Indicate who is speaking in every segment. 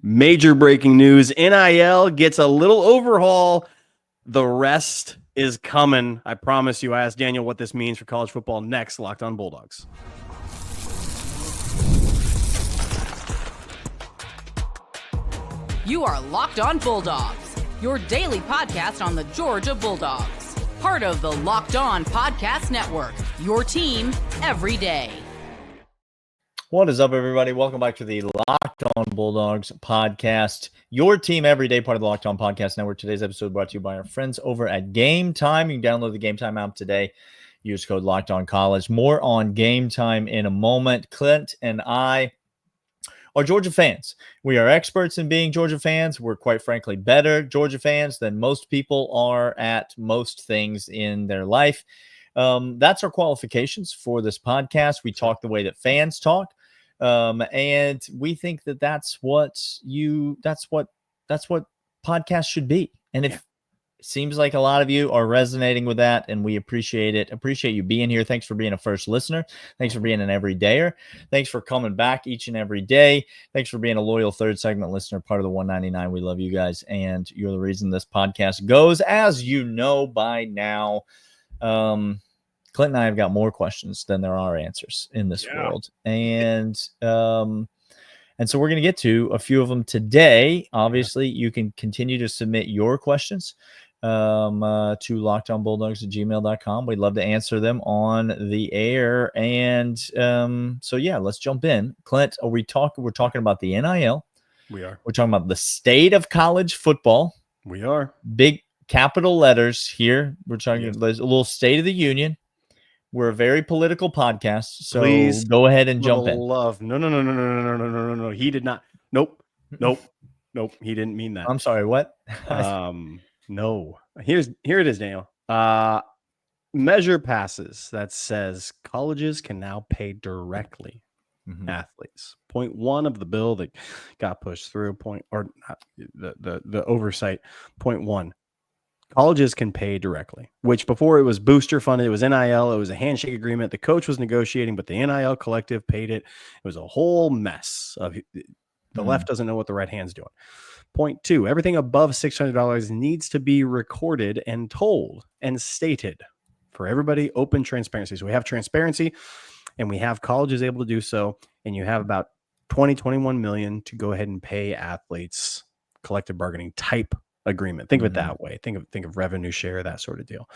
Speaker 1: Major breaking news. NIL gets a little overhaul. The rest is coming. I promise you. I asked Daniel what this means for college football next. Locked on Bulldogs.
Speaker 2: You are Locked on Bulldogs, your daily podcast on the Georgia Bulldogs. Part of the Locked On Podcast Network, your team every day.
Speaker 3: What is up, everybody? Welcome back to the Locked On Bulldogs podcast, your team every day, part of the Locked On Podcast Network. Today's episode brought to you by our friends over at Game Time. You can download the Game Time app today. Use code Locked On College. More on Game Time in a moment. Clint and I are Georgia fans. We are experts in being Georgia fans. We're quite frankly better Georgia fans than most people are at most things in their life. That's our qualifications for this podcast. We talk the way that fans talk. And we think that that's what podcasts should be. And it seems like a lot of you are resonating with that, and we appreciate it. Appreciate you being here. Thanks for being a first listener. Thanks for being an everydayer. Thanks for coming back each and every day. Thanks for being a loyal third segment listener, part of the 199. We love you guys, and you're the reason this podcast goes, as you know by now. Clint and I have got more questions than there are answers in this world. And so we're going to get to a few of them today. Obviously, you can continue to submit your questions to lockedonbulldogs@gmail.com. We'd love to answer them on the air. And let's jump in. Clint, we're talking about the NIL.
Speaker 1: We are.
Speaker 3: We're talking about the state of college football.
Speaker 1: We are.
Speaker 3: Big capital letters here. We're talking there's a little State of the Union. We're a very political podcast, so please go ahead and jump in.
Speaker 1: No. He did not. Nope. He didn't mean that.
Speaker 3: I'm sorry. What?
Speaker 1: No. Here it is, Daniel. Measure passes that says colleges can now pay directly athletes. Point one of the bill that got pushed through. The oversight. Point one. Colleges can pay directly, which before it was booster funded. It was NIL. It was a handshake agreement. The coach was negotiating, but the NIL collective paid it. It was a whole mess. The left doesn't know what the right hand's doing. Point two, everything above $600 needs to be recorded and told and stated for everybody. Open transparency. So we have transparency and we have colleges able to do so. And you have about 21 million to go ahead and pay athletes collective bargaining type agreement. Think of it that way. Think of revenue share, that sort of deal.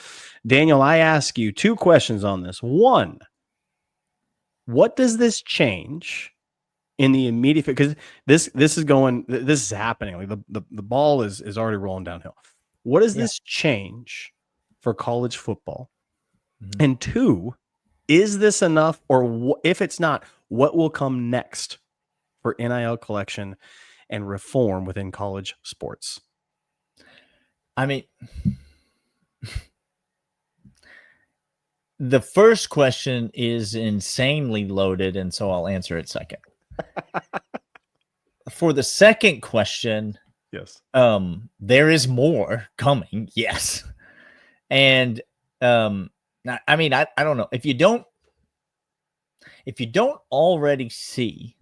Speaker 1: Daniel, I ask you two questions on this. One, what does this change in the immediate? Because this is happening. Like the ball is already rolling downhill. What does this change for college football? And two, is this enough? Or if it's not, what will come next for NIL collection and reform within college sports?
Speaker 3: I mean, the first question is insanely loaded, and so I'll answer it second. For the second question,
Speaker 1: yes,
Speaker 3: there is more coming. Yes, and I mean, I don't know if you don't already see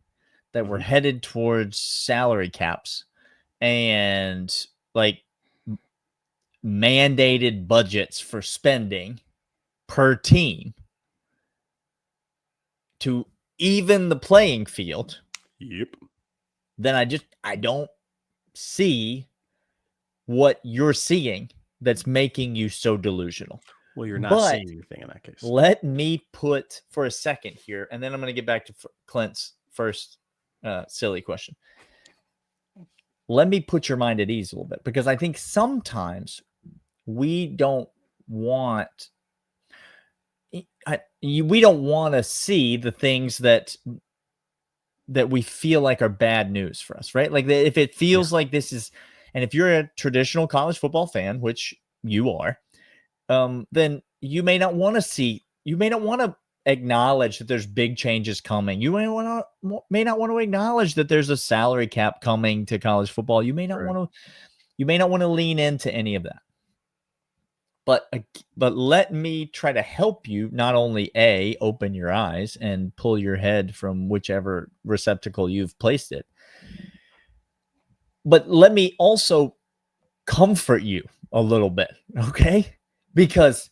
Speaker 3: that we're headed towards salary caps and like mandated budgets for spending per team to even the playing field.
Speaker 1: Yep.
Speaker 3: Then I don't see what you're seeing that's making you so delusional.
Speaker 1: Well, you're not seeing anything in that case.
Speaker 3: Let me put for a second here, and then I'm going to get back to Clint's first silly question. Let me put your mind at ease a little bit, because I think sometimes we don't want to see the things that we feel like are bad news for us, right? Like if it feels like this is, and if you're a traditional college football fan, which you are, then you may not want to acknowledge that there's big changes coming. You may not want to acknowledge that there's a salary cap coming to college football. You may not want to lean into any of that. But let me try to help you not only open your eyes and pull your head from whichever receptacle you've placed it. But let me also comfort you a little bit, okay? Because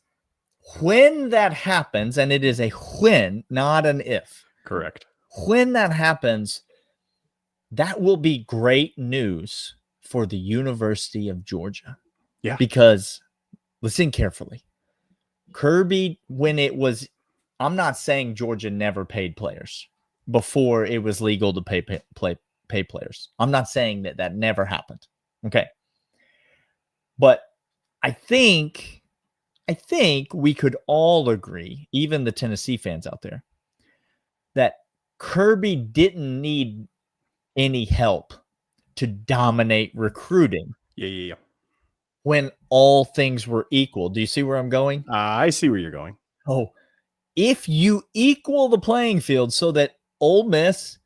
Speaker 3: when that happens, and it is a when, not an if.
Speaker 1: Correct.
Speaker 3: When that happens, that will be great news for the University of Georgia.
Speaker 1: Yeah.
Speaker 3: Because listen carefully. Kirby, when it was, I'm not saying Georgia never paid players before it was legal to pay players. I'm not saying that never happened. Okay. But I think we could all agree, even the Tennessee fans out there, that Kirby didn't need any help to dominate recruiting.
Speaker 1: Yeah.
Speaker 3: When all things were equal. Do you see where I'm going?
Speaker 1: I see where you're going.
Speaker 3: Oh, if you equal the playing field so that Ole Miss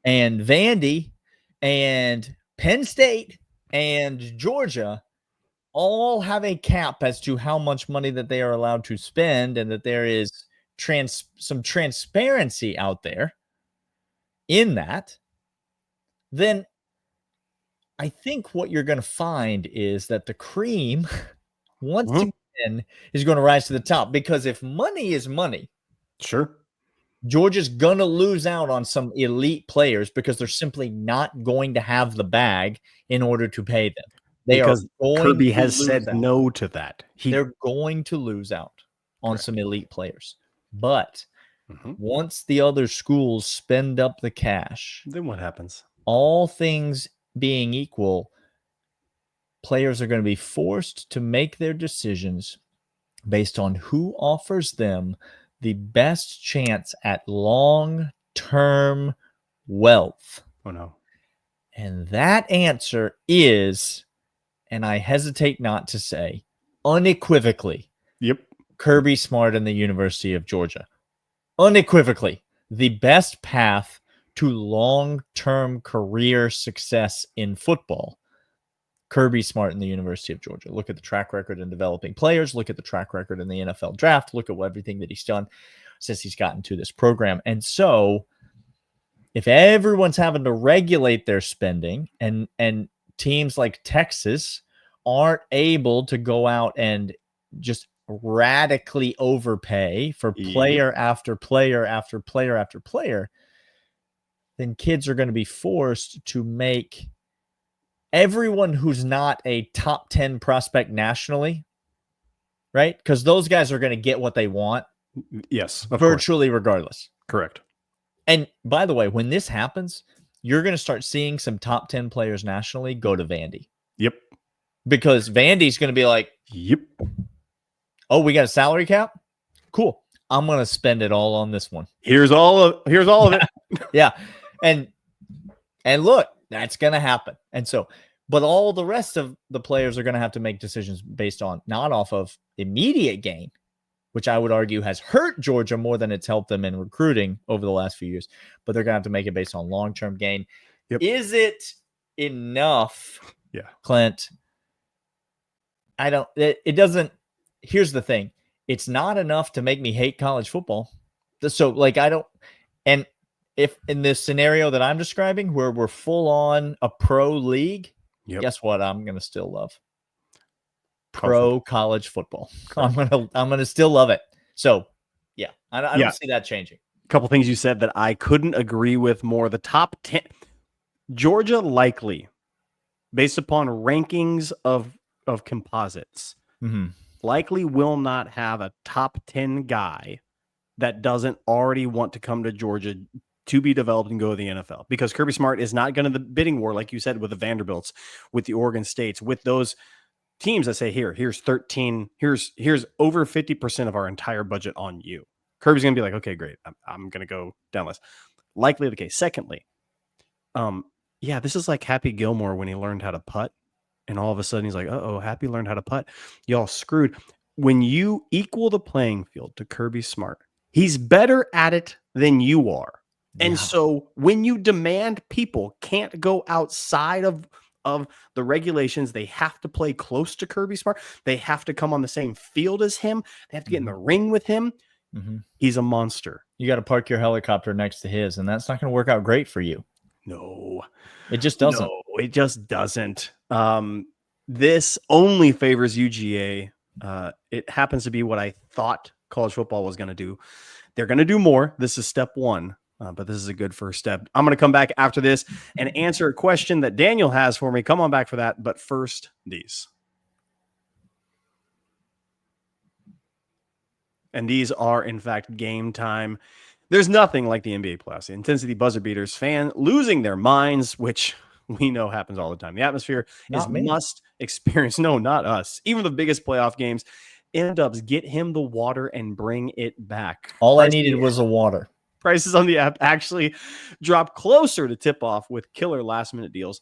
Speaker 3: and Vandy and Penn State and Georgia all have a cap as to how much money that they are allowed to spend, and that there is some transparency out there in that, then I think what you're going to find is that the cream once again is going to rise to the top, because if money is money,
Speaker 1: sure,
Speaker 3: Georgia's going to lose out on some elite players because they're simply not going to have the bag in order to pay them.
Speaker 1: Because Kirby has said no to that.
Speaker 3: They're going to lose out on some elite players. But once the other schools spend up the cash,
Speaker 1: then what happens?
Speaker 3: All things being equal, players are going to be forced to make their decisions based on who offers them the best chance at long-term wealth.
Speaker 1: Oh, no.
Speaker 3: And that answer is, and I hesitate not to say, unequivocally, Kirby Smart and the University of Georgia. Unequivocally, the best path to long-term career success in football. Kirby Smart and the University of Georgia. Look at the track record in developing players. Look at the track record in the NFL draft. Look at everything that he's done since he's gotten to this program. And so if everyone's having to regulate their spending, and teams like Texas aren't able to go out and just radically overpay for player after player after player after player, then kids are going to be forced to make everyone who's not a top 10 prospect nationally, right? Because those guys are going to get what they want.
Speaker 1: Yes.
Speaker 3: Virtually regardless.
Speaker 1: Correct.
Speaker 3: And by the way, when this happens, you're going to start seeing some top 10 players nationally go to Vandy.
Speaker 1: Yep.
Speaker 3: Because Vandy's going to be like, oh, we got a salary cap? Cool. I'm going to spend it all on this one.
Speaker 1: Here's all of it.
Speaker 3: Yeah. And look, that's going to happen. And so, but all the rest of the players are going to have to make decisions based on, not off of immediate gain, which I would argue has hurt Georgia more than it's helped them in recruiting over the last few years, but they're going to have to make it based on long-term gain. Is it enough?
Speaker 1: Yeah.
Speaker 3: Clint, it doesn't, here's the thing. It's not enough to make me hate college football. So and if in this scenario that I'm describing where we're full on a pro league, guess what? I'm going to still love college football. I'm going to still love it. So yeah, I don't see that changing.
Speaker 1: A couple things you said that I couldn't agree with more. The top 10, Georgia likely, based upon rankings of composites, likely will not have a top 10 guy that doesn't already want to come to Georgia to be developed and go to the NFL, because Kirby Smart is not going to the bidding war, like you said, with the Vanderbilts, with the Oregon States, with those teams that say, here's 13, here's over 50% of our entire budget on you. Kirby's going to be like, okay, great. I'm going to go down less. Likely the case. Secondly, this is like Happy Gilmore when he learned how to putt, and all of a sudden he's like, Happy learned how to putt. Y'all screwed. When you equal the playing field to Kirby Smart, he's better at it than you are. And so when you demand people can't go outside of the regulations, they have to play close to Kirby Smart. They have to come on the same field as him. They have to get in the ring with him. He's a monster.
Speaker 3: You got to park your helicopter next to his, and that's not going to work out great for you.
Speaker 1: No,
Speaker 3: it just doesn't.
Speaker 1: it just doesn't. This only favors UGA. It happens to be what I thought college football was going to do. They're going to do more. This is step one, but this is a good first step. I'm going to come back after this and answer a question that Daniel has for me. Come on back for that. But first, these. And these are, in fact, game time. There's nothing like the NBA playoffs. The intensity buzzer beaters, fan losing their minds, which we know happens all the time. The atmosphere is must experience. No, not us. Even the biggest playoff games. Dubs, get him the water and bring it back.
Speaker 3: All I needed was a water.
Speaker 1: Prices on the app actually drop closer to tip off with killer last minute deals.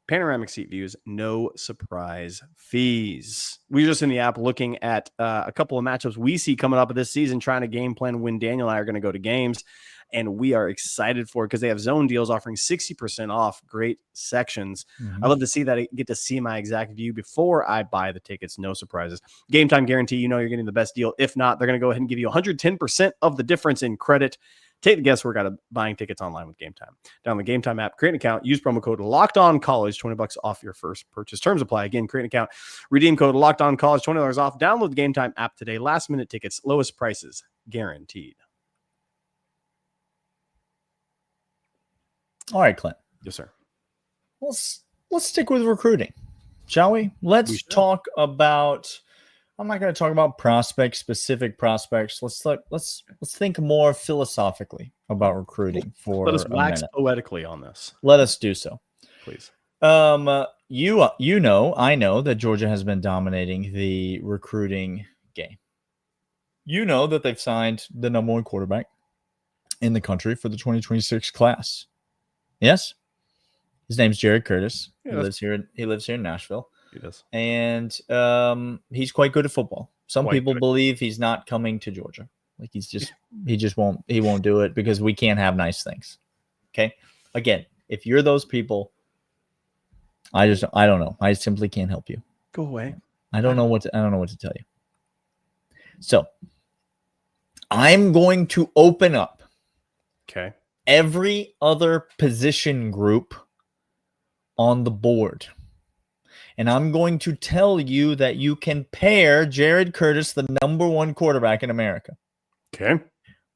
Speaker 1: Panoramic seat views, no surprise fees. We were just in the app looking at a couple of matchups we see coming up this season, trying to game plan when Daniel and I are going to go to games. And we are excited for it because they have zone deals offering 60% off great sections. I love to see that. I get to see my exact view before I buy the tickets. No surprises. Game time guarantee. You know you're getting the best deal. If not, they're going to go ahead and give you 110% of the difference in credit. Take the guesswork out of buying tickets online with Game Time. Download the Game Time app, create an account, use promo code LOCKEDONCollege, $20 off your first purchase. Terms apply. Again, create an account, redeem code LOCKEDONCollege, $20 off. Download the Game Time app today. Last minute tickets, lowest prices guaranteed.
Speaker 3: All right, Clint.
Speaker 1: Yes, sir.
Speaker 3: Let's stick with recruiting, shall we? Let's talk about. I'm not going to talk about specific prospects. Let's think more philosophically about recruiting for.
Speaker 1: Let us wax poetically on this.
Speaker 3: Let us do so,
Speaker 1: please.
Speaker 3: I know that Georgia has been dominating the recruiting game. You know that they've signed the number one quarterback in the country for the 2026 class. Yes, his name's Jared Curtis. He lives here in Nashville.
Speaker 1: He does,
Speaker 3: and he's quite good at football. Some people believe he's not coming to Georgia. Like he won't do it because we can't have nice things. Okay, again, if you're those people, I don't know. I simply can't help you.
Speaker 1: Go away.
Speaker 3: I don't know what to tell you. So I'm going to open up.
Speaker 1: Okay.
Speaker 3: Every other position group on the board. And I'm going to tell you that you can pair Jared Curtis, the number one quarterback in America,
Speaker 1: okay,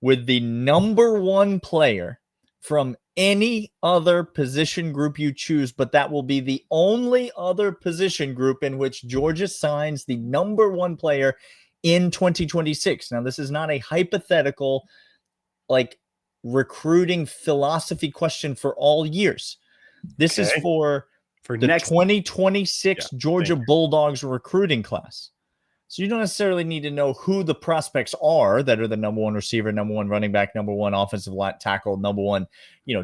Speaker 3: with the number one player from any other position group you choose, but that will be the only other position group in which Georgia signs the number one player in 2026. Now, this is not a hypothetical, recruiting philosophy question for all years. This is for the next 2026 Georgia Bulldogs recruiting class. So you don't necessarily need to know who the prospects are that are the number one receiver, number one running back, number one offensive tackle, number one,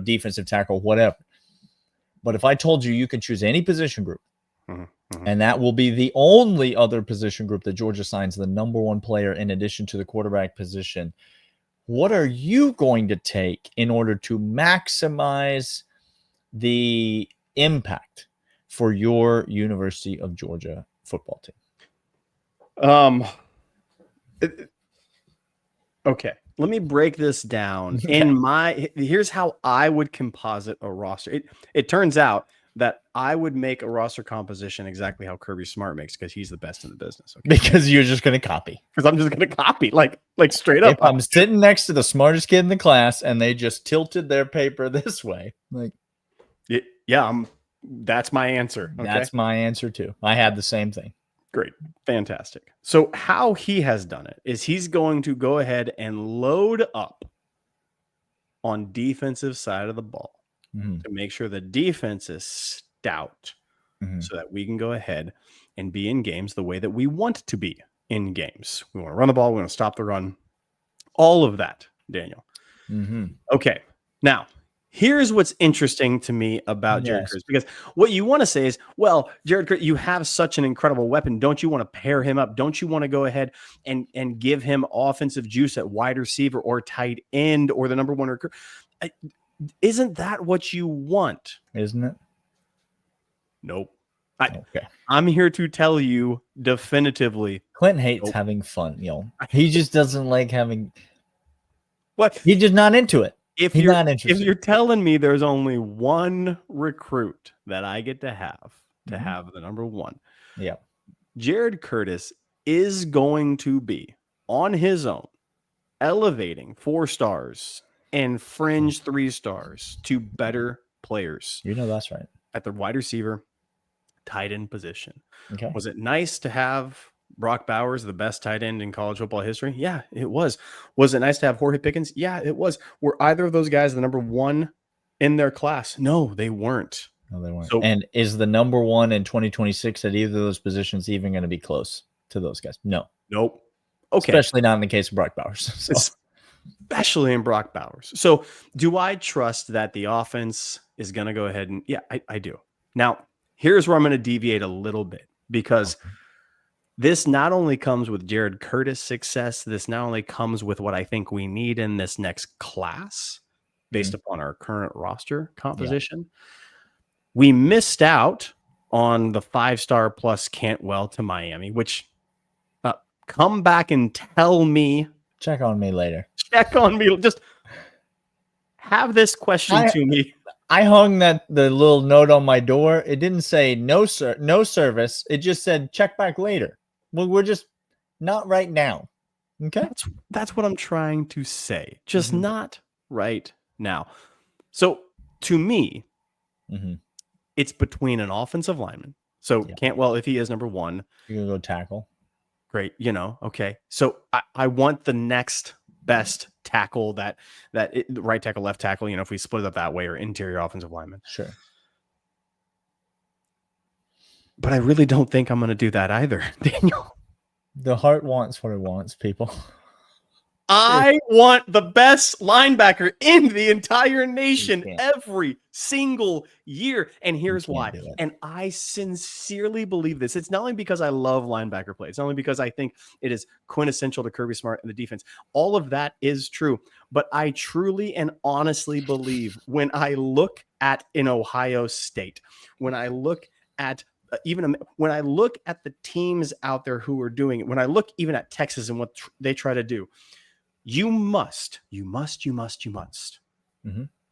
Speaker 3: defensive tackle, whatever. But if I told you can choose any position group, and that will be the only other position group that Georgia signs the number one player in addition to the quarterback position, what are you going to take in order to maximize the impact for your University of Georgia football team?
Speaker 1: Okay. Let me break this down. Here's how I would composite a roster. It turns out that I would make a roster composition exactly how Kirby Smart makes, because he's the best in the business. Okay?
Speaker 3: Because you're just going to copy.
Speaker 1: Because I'm just going to copy, like straight up.
Speaker 3: If I'm sitting next to the smartest kid in the class and they just tilted their paper this way,
Speaker 1: that's my answer. Okay?
Speaker 3: That's my answer too. I had the same thing.
Speaker 1: Great. Fantastic. So how he has done it is he's going to go ahead and load up on defensive side of the ball to make sure the defense is stout so that we can go ahead and be in games the way that we want to be in games. We want to run the ball. We want to stop the run. All of that, Daniel. Okay. Now, here's what's interesting to me about Jared Curtis, because what you want to say is, well, Jared Curtis, you have such an incredible weapon. Don't you want to pair him up? Don't you want to go ahead and give him offensive juice at wide receiver or tight end or the number one recruit? Isn't that what you want?
Speaker 3: Isn't it?
Speaker 1: Nope. I'm here to tell you definitively.
Speaker 3: Clint hates having fun. He just doesn't like having.
Speaker 1: What?
Speaker 3: He's just not into it.
Speaker 1: if
Speaker 3: He's
Speaker 1: you're
Speaker 3: not interested.
Speaker 1: if you're telling me there's only one recruit that I get to have the number one,
Speaker 3: Yeah.
Speaker 1: Jared Curtis is going to be on his own elevating 4 stars and fringe 3 stars to better players.
Speaker 3: You know that's right.
Speaker 1: At the wide receiver, tight end position.
Speaker 3: Okay.
Speaker 1: Was it nice to have Brock Bowers, the best tight end in college football history? Yeah, it was. Was it nice to have Jorge Pickens? Yeah, it was. Were either of those guys the number one in their class? No, they weren't.
Speaker 3: No, they weren't.
Speaker 1: So,
Speaker 3: and is the number one in 2026 at either of those positions even going to be close to those guys? No.
Speaker 1: nope. Okay.
Speaker 3: Especially not in the case of Brock Bowers. So.
Speaker 1: Especially in Brock Bowers. So do I trust that the offense is going to go ahead and I do. Now, here's where I'm going to deviate a little bit, because this not only comes with Jared Curtis' success, this not only comes with what I think we need in this next class based upon our current roster composition. Yeah. We missed out on the 5-star plus Cantwell to Miami, which come back and tell me.
Speaker 3: Check on me later.
Speaker 1: Check on me. Just have this question to me.
Speaker 3: I hung the little note on my door. It didn't say no service. It just said check back later. Well, we're just not right now. Okay.
Speaker 1: That's what I'm trying to say. Just not right now. So to me, it's between an offensive lineman. So Cantwell, if he is number one,
Speaker 3: you're going to go tackle.
Speaker 1: Great. Okay. So I want the next best tackle right tackle, left tackle, if we split it up that way, or interior offensive lineman.
Speaker 3: Sure.
Speaker 1: But I really don't think I'm going to do that either, Daniel.
Speaker 3: The heart wants what it wants, people.
Speaker 1: I want the best linebacker in the entire nation every single year. And here's why. And I sincerely believe this. It's not only because I love linebacker play. It's not only because I think it is quintessential to Kirby Smart and the defense. All of that is true. But I truly and honestly believe when I look at in Ohio State, when I look at when I look at the teams out there who are doing it, when I look even at Texas and what they try to do, you must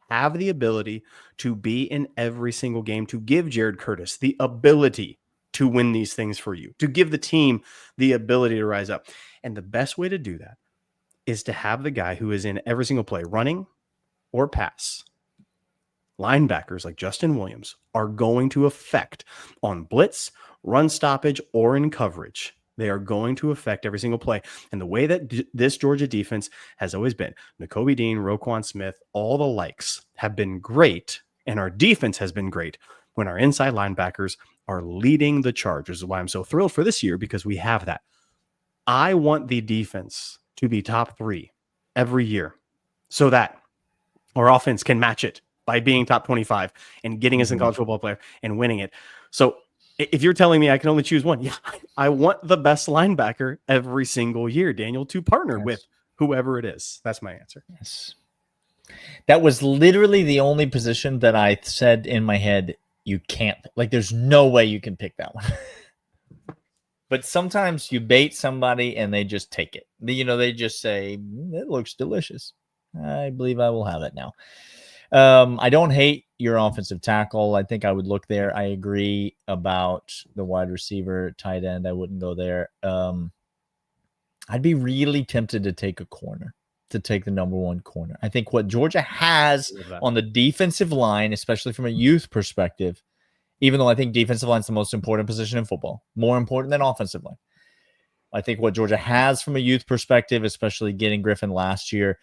Speaker 1: have the ability to be in every single game, to give Jared Curtis the ability to win these things for you, to give the team the ability to rise up. And the best way to do that is to have the guy who is in every single play, running or pass. Linebackers like Justin Williams are going to affect on blitz, run stoppage, or in coverage. They are going to affect every single play. And the way that this Georgia defense has always been, Nakobe Dean, Roquan Smith, all the likes have been great. And our defense has been great when our inside linebackers are leading the charge. This is why I'm so thrilled for this year, because we have that. I want the defense to be top 3 every year so that our offense can match it by being top 25 and getting us in college football player and winning it. So if you're telling me I can only choose one, I want the best linebacker every single year, Daniel, to partner with whoever it is. That's my answer.
Speaker 3: Yes. That was literally the only position that I said in my head, you can't, there's no way you can pick that one. But sometimes you bait somebody and they just take it. They just say, it looks delicious. I believe I will have it now. I don't hate your offensive tackle. I think I would look there. I agree about the wide receiver, tight end. I wouldn't go there. I'd be really tempted to take a corner, to take the number one corner. I think what Georgia has on the defensive line, especially from a youth perspective, even though I think defensive line is the most important position in football, more important than offensive line. I think what Georgia has from a youth perspective, especially getting Griffin last year,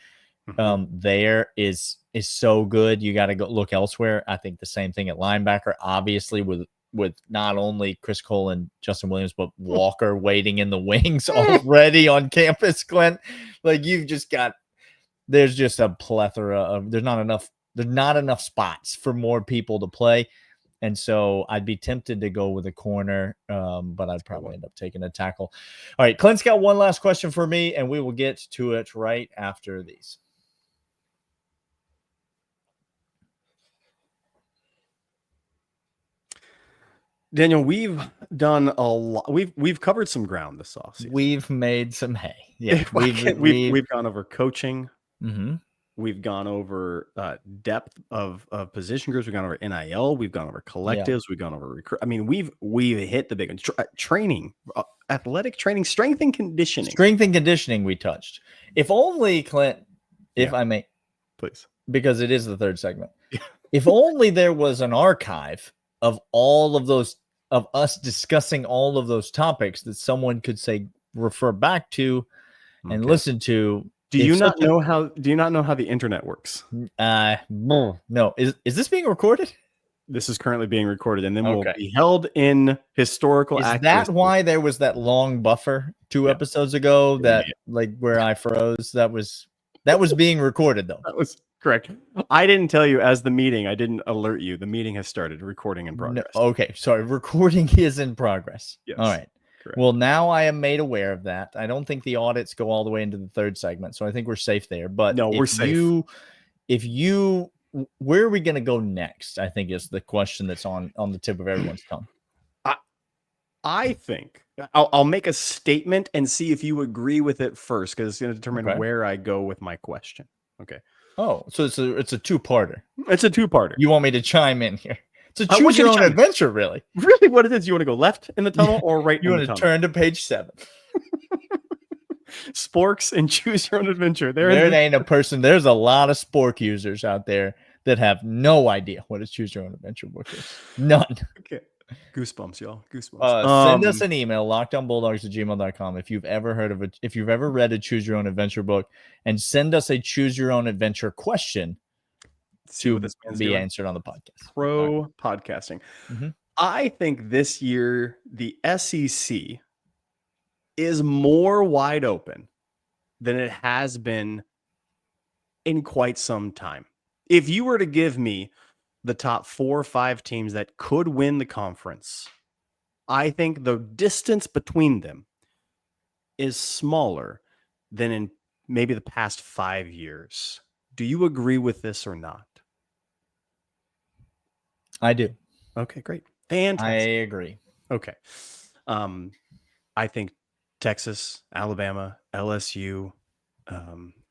Speaker 3: there is so good. You got to go look elsewhere. I think the same thing at linebacker, obviously with not only Chris Cole and Justin Williams, but Walker waiting in the wings already on campus, Clint. You've just got, there's just a plethora of, there's not enough spots for more people to play. And so I'd be tempted to go with a corner, but I'd probably end up taking a tackle. All right, Clint's got one last question for me, and we will get to it right after these.
Speaker 1: Daniel, we've done a lot. We've covered some ground this offseason.
Speaker 3: We've made some hay. Yeah,
Speaker 1: we've gone over coaching. We've gone over depth of position groups. We've gone over NIL. We've gone over collectives. We've gone over recruit. I mean, we've hit the big ones. Training, athletic training, strength and conditioning.
Speaker 3: Strength and conditioning we touched. If only, Clint, if I may,
Speaker 1: please,
Speaker 3: because it is the third segment. If only there was an archive of all of those, of us discussing all of those topics that someone could say, refer back to and listen to.
Speaker 1: Do you not know how the internet works?
Speaker 3: No. Is this being recorded?
Speaker 1: This is currently being recorded, and then will be held in historical accuracy.
Speaker 3: Is that why there was that long buffer 2 episodes ago that like where I froze? That was being recorded though.
Speaker 1: That was correct. I didn't tell you as the meeting. I didn't alert you. The meeting has started. Recording in progress.
Speaker 3: No, okay, sorry. Recording is in progress.
Speaker 1: Yes.
Speaker 3: All right. Correct. Well, now I am made aware of that. I don't think the audits go all the way into the third segment, so I think we're safe there. But
Speaker 1: no, we're safe.
Speaker 3: Where are we going to go next? I think is the question that's on the tip of everyone's tongue.
Speaker 1: I think I'll make a statement and see if you agree with it first, because it's going to determine where I go with my question. Okay.
Speaker 3: Oh, so it's a two-parter.
Speaker 1: It's a two-parter.
Speaker 3: You want me to chime in here? It's a choose your own adventure, really.
Speaker 1: Really, what it is? You want to go left in the tunnel or right?
Speaker 3: You want to turn to page 7.
Speaker 1: Sporks and choose your own adventure.
Speaker 3: There ain't a person. There's a lot of Spork users out there that have no idea what a choose your own adventure book is. None.
Speaker 1: Okay. Goosebumps, y'all. Goosebumps.
Speaker 3: Send us an email, lockedonbulldogs@gmail.com, if you've ever read a choose your own adventure book, and send us a choose your own adventure question to be answered on the podcast.
Speaker 1: Podcasting. Mm-hmm. I think this year the SEC is more wide open than it has been in quite some time. If you were to give me the top 4 or 5 teams that could win the conference, I think the distance between them is smaller than in maybe the past 5 years. Do you agree with this or not?
Speaker 3: I do.
Speaker 1: Okay, great. Fantastic.
Speaker 3: I agree.
Speaker 1: Okay. I think Texas, Alabama, LSU,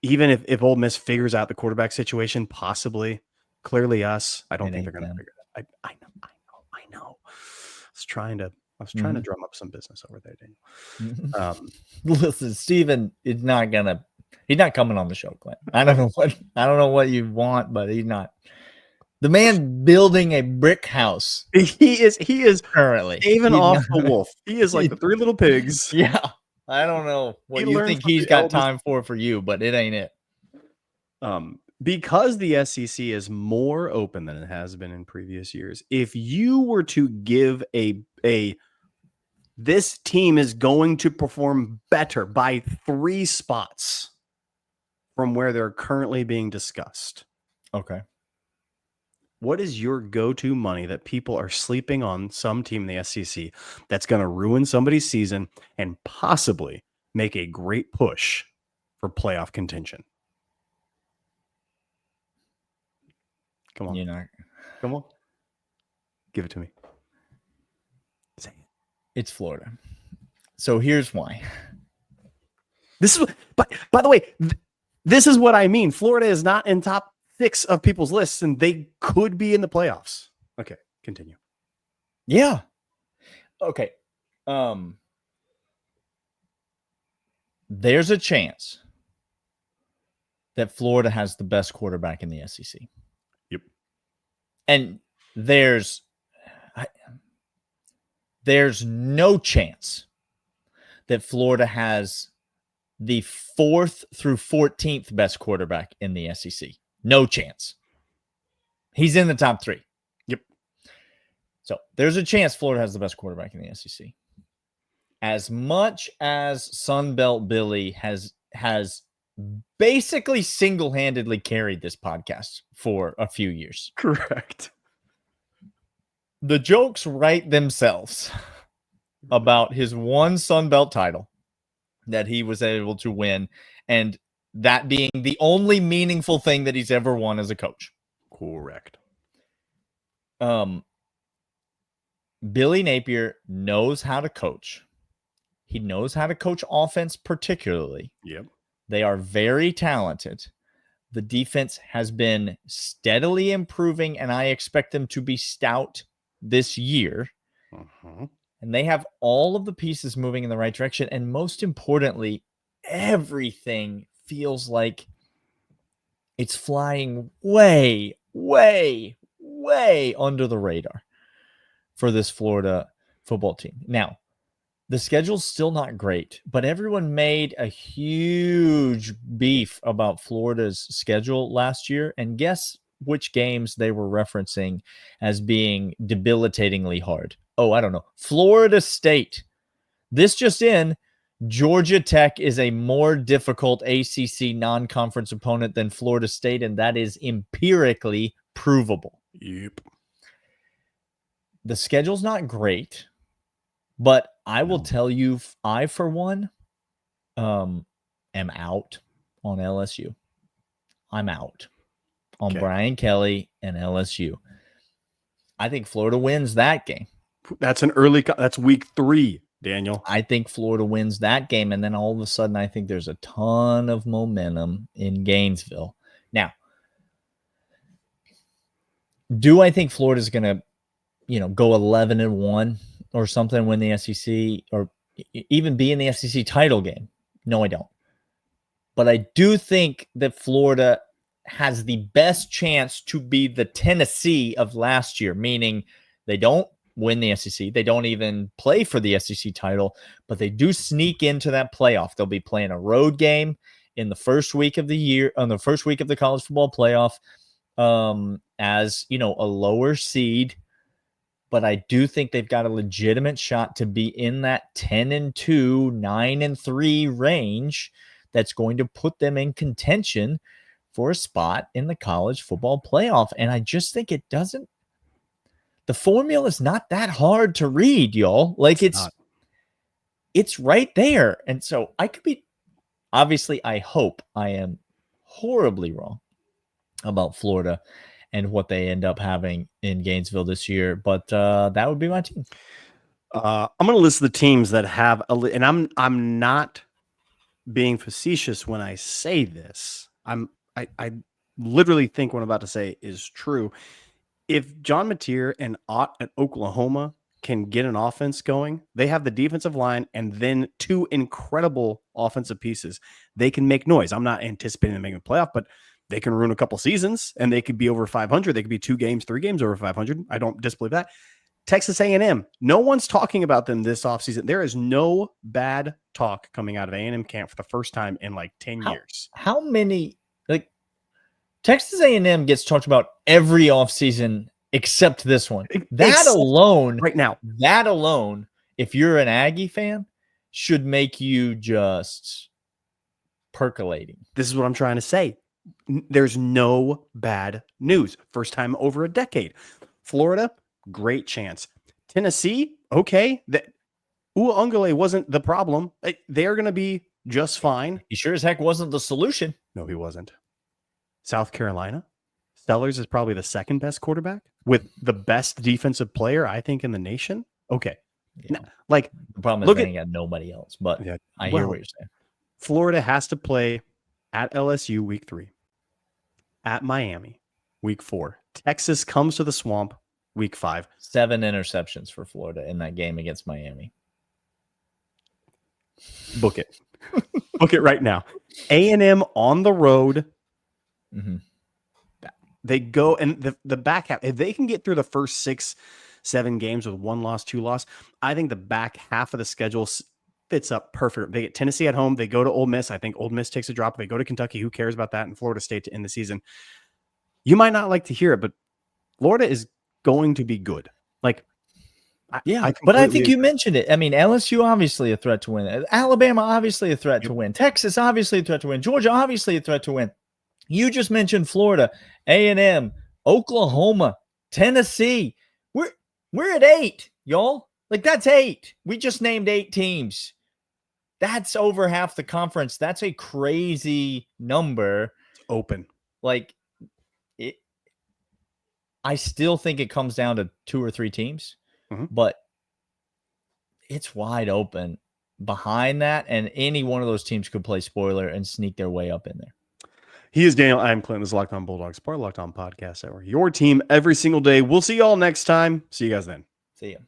Speaker 1: even if Ole Miss figures out the quarterback situation, possibly, clearly us. I don't think they're going to figure it out. I know. I was trying to drum up some business over there, Daniel.
Speaker 3: Listen, Steven is he's not coming on the show, Clint. I don't know what you want, but he's not. The man building a brick house.
Speaker 1: He is
Speaker 3: currently
Speaker 1: even off the wolf. He is like the 3 little pigs.
Speaker 3: Yeah. I don't know what you think he's got time for you, but it ain't it.
Speaker 1: Because the SEC is more open than it has been in previous years, if you were to give this team is going to perform better by 3 spots from where they're currently being discussed.
Speaker 3: Okay.
Speaker 1: What is your go-to money that people are sleeping on some team in the SEC that's going to ruin somebody's season and possibly make a great push for playoff contention? Come on. Come on. Give it to me. Say it.
Speaker 3: It's Florida. So here's why.
Speaker 1: This is, by the way, this is what I mean. Florida is not in top 6 of people's lists, and they could be in the playoffs. Okay, continue.
Speaker 3: Yeah. Okay. There's a chance that Florida has the best quarterback in the SEC.
Speaker 1: Yep. And
Speaker 3: there's no chance that Florida has the 4th through 14th best quarterback in the SEC. No chance. He's in the top 3.
Speaker 1: Yep.
Speaker 3: So there's a chance Florida has the best quarterback in the SEC. As much as Sunbelt Billy has basically single-handedly carried this podcast for a few years.
Speaker 1: Correct.
Speaker 3: The jokes write themselves about his one Sunbelt title that he was able to win, and that being the only meaningful thing that he's ever won as a coach.
Speaker 1: Correct.
Speaker 3: Billy Napier knows how to coach. He knows how to coach offense particularly.
Speaker 1: Yep.
Speaker 3: They are very talented, The defense has been steadily improving, and I expect them to be stout this year. And they have all of the pieces moving in the right direction. And most importantly, everything feels like it's flying way, way, way under the radar for this Florida football team. Now, the schedule's still not great, but everyone made a huge beef about Florida's schedule last year. And guess which games they were referencing as being debilitatingly hard? Oh, I don't know. Florida State. This just in, Georgia Tech is a more difficult ACC non-conference opponent than Florida State, and that is empirically provable.
Speaker 1: Yep.
Speaker 3: The schedule's not great, but I will tell you, I, for one, am out on LSU. I'm out on Brian Kelly and LSU. I think Florida wins that game.
Speaker 1: That's week 3, Daniel.
Speaker 3: I think Florida wins that game, and then all of a sudden I think there's a ton of momentum in Gainesville. Now, do I think Florida's going to, go 11-1 or something, win the SEC, or even be in the SEC title game? No, I don't. But I do think that Florida has the best chance to be the Tennessee of last year, meaning they don't win the SEC. They don't even play for the SEC title, but they do sneak into that playoff. They'll be playing a road game in the first week of the year, on the first week of the college football playoff, as, a lower seed. But I do think they've got a legitimate shot to be in that 10-2, 9-3 range that's going to put them in contention for a spot in the college football playoff. And I just think the formula is not that hard to read, y'all. Like it's right there. And so I could be, obviously, I hope I am horribly wrong about Florida and what they end up having in Gainesville this year. But that would be my team.
Speaker 1: I'm going to list the teams that have and I'm not being facetious when I say this. I literally think what I'm about to say is true. If John Mateer and Ott at Oklahoma can get an offense going, they have the defensive line and then 2 incredible offensive pieces. They can make noise. I'm not anticipating them making a playoff, but they can ruin a couple seasons and they could be over 500. They could be 2 games, 3 games over 500. I don't disbelieve that. Texas A&M, no one's talking about them this offseason. There is no bad talk coming out of A&M camp for the first time in like 10 years.
Speaker 3: How many, Texas A&M gets talked about every offseason except this one. That alone, if you're an Aggie fan, should make you just percolating.
Speaker 1: This is what I'm trying to say. There's no bad news. First time over a decade. Florida, great chance. Tennessee, okay. Uangale wasn't the problem. They're going to be just fine.
Speaker 3: He sure as heck wasn't the solution.
Speaker 1: No, he wasn't. South Carolina, Stellers is probably the second best quarterback with the best defensive player, I think, in the nation. Okay.
Speaker 3: Yeah.
Speaker 1: Now,
Speaker 3: the problem is they ain't got nobody else, but yeah, I hear what you're saying.
Speaker 1: Florida has to play at LSU week 3, at Miami week 4. Texas comes to the Swamp week 5.
Speaker 3: 7 interceptions for Florida in that game against Miami.
Speaker 1: Book it. Book it right now. A&M on the road.
Speaker 3: Mm-hmm.
Speaker 1: They go, and the back half, if they can get through the first 6-7 games with 1 loss, 2 loss, I think the back half of the schedule fits up perfect. They get Tennessee at home. They go to Ole Miss. I think Ole Miss takes a drop. They go to Kentucky. Who cares about that? And Florida State to end the season. You might not like to hear it, but Florida is going to be good.
Speaker 3: But I think you mentioned it. I mean, LSU obviously a threat to win. Alabama obviously a threat to win. Texas obviously a threat to win. Georgia obviously a threat to win. You just mentioned Florida, A&M, Oklahoma, Tennessee. We're at 8, y'all. That's 8. We just named 8 teams. That's over half the conference. That's a crazy number.
Speaker 1: It's open.
Speaker 3: I still think it comes down to 2 or 3 teams, but it's wide open behind that, and any one of those teams could play spoiler and sneak their way up in there.
Speaker 1: He is Daniel. I'm Clint. This is Locked On Bulldogs, part of Locked On Podcast Network. Your team every single day. We'll see y'all next time. See you guys then.
Speaker 3: See ya.